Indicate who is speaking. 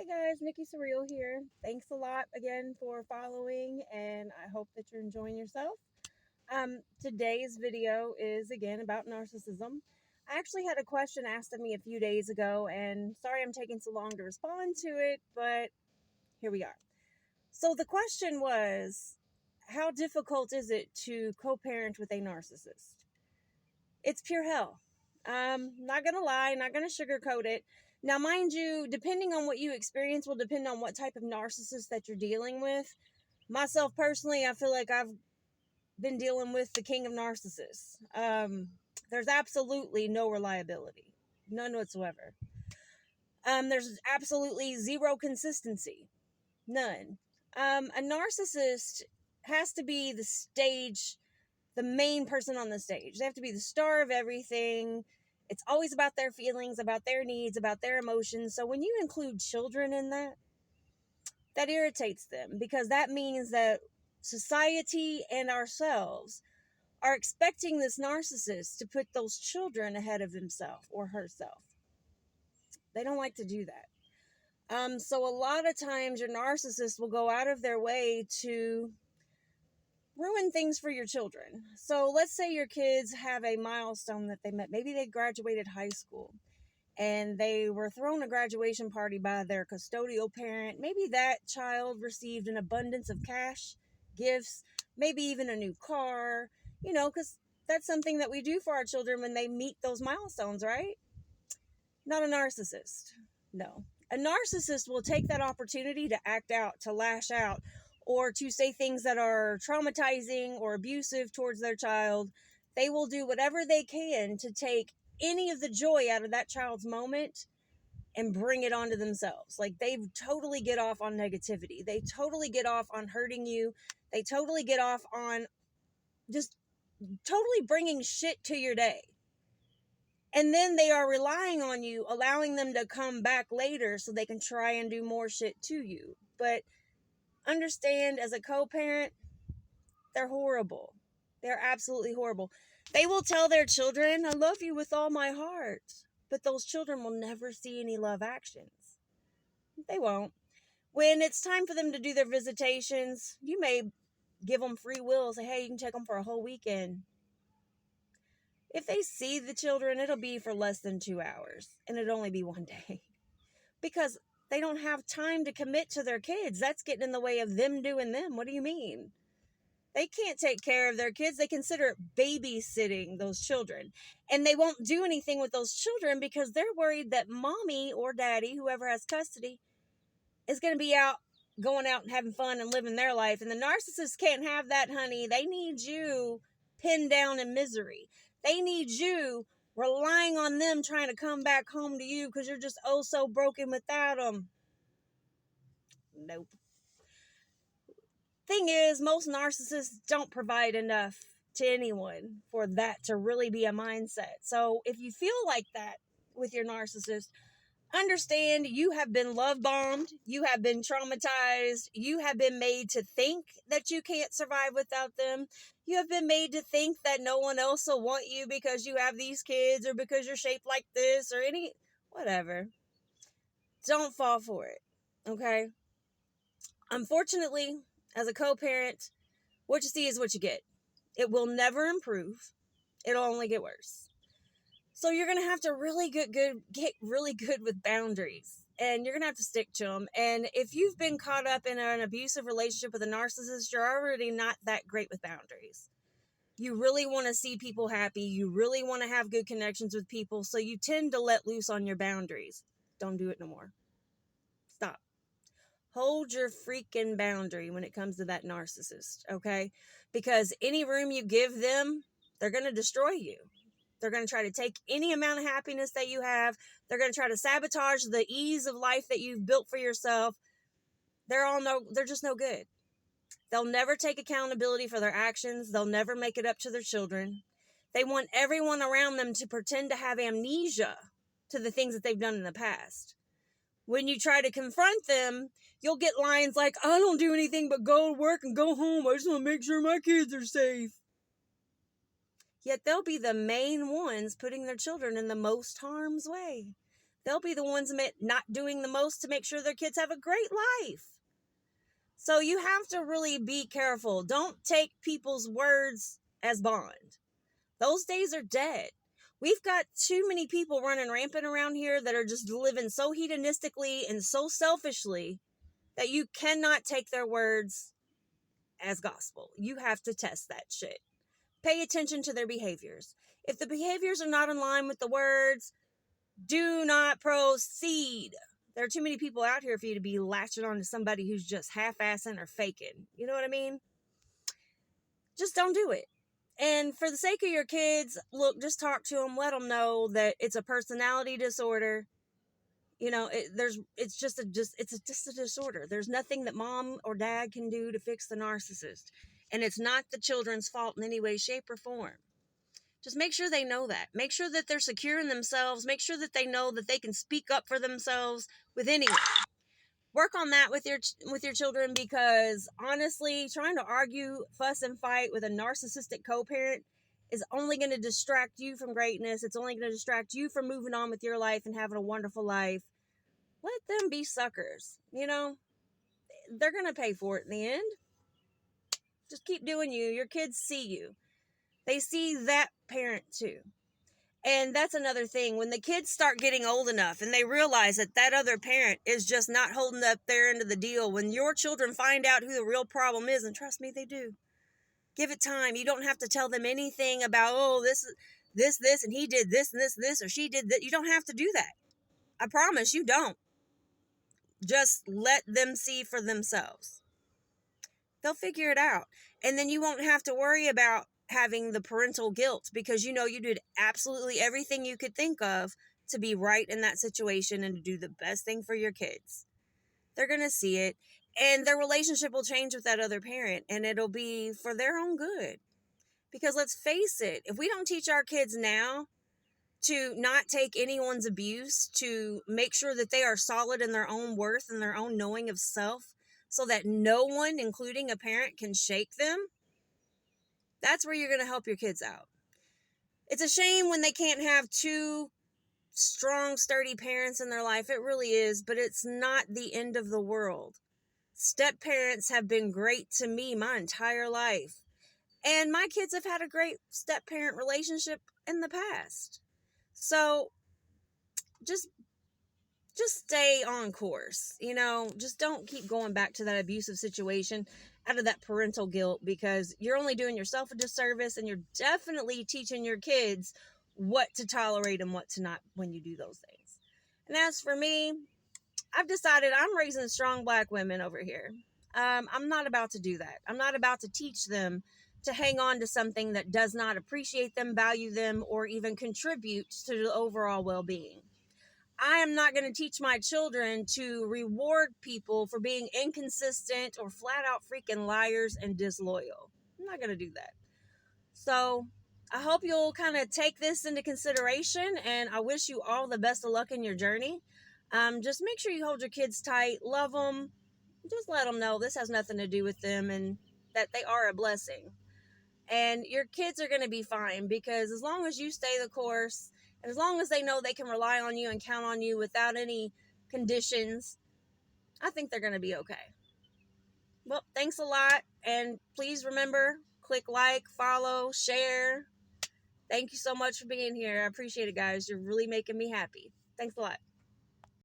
Speaker 1: Hey guys, Nikki Surreal here. Thanks a lot again for following, and I hope that you're enjoying yourself. Today's video is again about narcissism. I actually had a question asked of me a few days ago, and sorry I'm taking so long to respond to it, but here we are. So the question was, how difficult is it to co-parent with a narcissist? It's pure hell. Not gonna lie, not gonna sugarcoat it. Now, mind you, depending on what you experience will depend on what type of narcissist that you're dealing with. Myself personally, I feel like I've been dealing with the king of narcissists. There's absolutely no reliability, none whatsoever. There's absolutely zero consistency, none. A narcissist has to be the main person on the stage. They have to be the star of everything. It's always about their feelings, about their needs, about their emotions. So when you include children in that irritates them, because that means that society and ourselves are expecting this narcissist to put those children ahead of himself or herself. They don't like to do that. So a lot of times your narcissist will go out of their way to ruin things for your children. So let's say your kids have a milestone that they met. Maybe they graduated high school and they were thrown a graduation party by their custodial parent. Maybe that child received an abundance of cash, gifts, maybe even a new car, because that's something that we do for our children when they meet those milestones, right? Not a narcissist. No. A narcissist will take that opportunity to act out, to lash out, or to say things that are traumatizing or abusive towards their child. They will do whatever they can to take any of the joy out of that child's moment and bring it onto themselves. Like, they totally get off on negativity. They totally get off on hurting you. They totally get off on just totally bringing shit to your day. And then they are relying on you, allowing them to come back later so they can try and do more shit to you. But understand, as a co-parent, they're horrible. They're absolutely horrible. They will tell their children, I love you with all my heart. But those children will never see any love actions. They won't. When it's time for them to do their visitations, you may give them free will. Say, hey, you can take them for a whole weekend. If they see the children, it'll be for less than 2 hours. And it'll only be one day. Because they don't have time to commit to their kids. That's getting in the way of them doing them. What do you mean? They can't take care of their kids. They consider it babysitting those children. And they won't do anything with those children because they're worried that mommy or daddy, whoever has custody, is going to be going out and having fun and living their life. And the narcissist can't have that, honey. They need you pinned down in misery. They need you relying on them trying to come back home to you because you're just oh so broken without them. Nope. Thing is, most narcissists don't provide enough to anyone for that to really be a mindset. So if you feel like that with your narcissist, understand you have been love bombed, you have been traumatized, you have been made to think that you can't survive without them. You have been made to think that no one else will want you because you have these kids or because you're shaped like this or whatever. Don't fall for it, okay? Unfortunately, as a co-parent, what you see is what you get. It will never improve. It'll only get worse. So you're going to have to get really good with boundaries. And you're going to have to stick to them. And if you've been caught up in an abusive relationship with a narcissist, you're already not that great with boundaries. You really want to see people happy. You really want to have good connections with people. So you tend to let loose on your boundaries. Don't do it no more. Stop. Hold your freaking boundary when it comes to that narcissist, okay? Because any room you give them, they're going to destroy you. They're going to try to take any amount of happiness that you have. They're going to try to sabotage the ease of life that you've built for yourself. They're just no good. They'll never take accountability for their actions. They'll never make it up to their children. They want everyone around them to pretend to have amnesia to the things that they've done in the past. When you try to confront them, you'll get lines like, I don't do anything but go to work and go home. I just want to make sure my kids are safe. Yet they'll be the main ones putting their children in the most harm's way. They'll be the ones not doing the most to make sure their kids have a great life. So you have to really be careful. Don't take people's words as bond. Those days are dead. We've got too many people running rampant around here that are just living so hedonistically and so selfishly that you cannot take their words as gospel. You have to test that shit. Pay attention to their behaviors. If the behaviors are not in line with the words, do not proceed. There are too many people out here for you to be latching on to somebody who's just half-assing or faking. You know what I mean? Just don't do it. And for the sake of your kids, look, just talk to them. Let them know that it's a personality disorder. You know, it's just a disorder. There's nothing that mom or dad can do to fix the narcissist. And it's not the children's fault in any way, shape, or form. Just make sure they know that. Make sure that they're secure in themselves. Make sure that they know that they can speak up for themselves with anyone. Work on that with your children, because honestly, trying to argue, fuss, and fight with a narcissistic co-parent is only going to distract you from greatness. It's only going to distract you from moving on with your life and having a wonderful life. Let them be suckers. You know, they're going to pay for it in the end. Just keep doing you. Your kids see you. They see that parent too. And that's another thing. When the kids start getting old enough and they realize that that other parent is just not holding up their end of the deal, when your children find out who the real problem is, and trust me, they do. Give it time. You don't have to tell them anything about, oh, this, and he did this, and this, or she did that. You don't have to do that. I promise you don't. Just let them see for themselves. They'll figure it out. And then you won't have to worry about having the parental guilt, because you know you did absolutely everything you could think of to be right in that situation and to do the best thing for your kids. They're going to see it, and their relationship will change with that other parent, and it'll be for their own good. Because let's face it, if we don't teach our kids now to not take anyone's abuse, to make sure that they are solid in their own worth and their own knowing of self, so that no one, including a parent, can shake them, that's where you're going to help your kids out. It's a shame when they can't have two strong, sturdy parents in their life. It really is, but it's not the end of the world. Step parents have been great to me my entire life. And my kids have had a great step parent relationship in the past. So just stay on course, you know, just don't keep going back to that abusive situation out of that parental guilt, because you're only doing yourself a disservice, and you're definitely teaching your kids what to tolerate and what to not when you do those things. And as for me, I've decided I'm raising strong Black women over here. I'm not about to do that. I'm not about to teach them to hang on to something that does not appreciate them, value them, or even contribute to the overall well-being. I am not going to teach my children to reward people for being inconsistent or flat out freaking liars and disloyal. I'm not going to do that. So I hope you'll kind of take this into consideration, and I wish you all the best of luck in your journey. Just make sure you hold your kids tight, love them, just let them know this has nothing to do with them and that they are a blessing. And your kids are going to be fine, because as long as you stay the course, and as long as they know they can rely on you and count on you without any conditions, I think they're going to be okay. Well, thanks a lot. And please remember, click like, follow, share. Thank you so much for being here. I appreciate it, guys. You're really making me happy. Thanks a lot.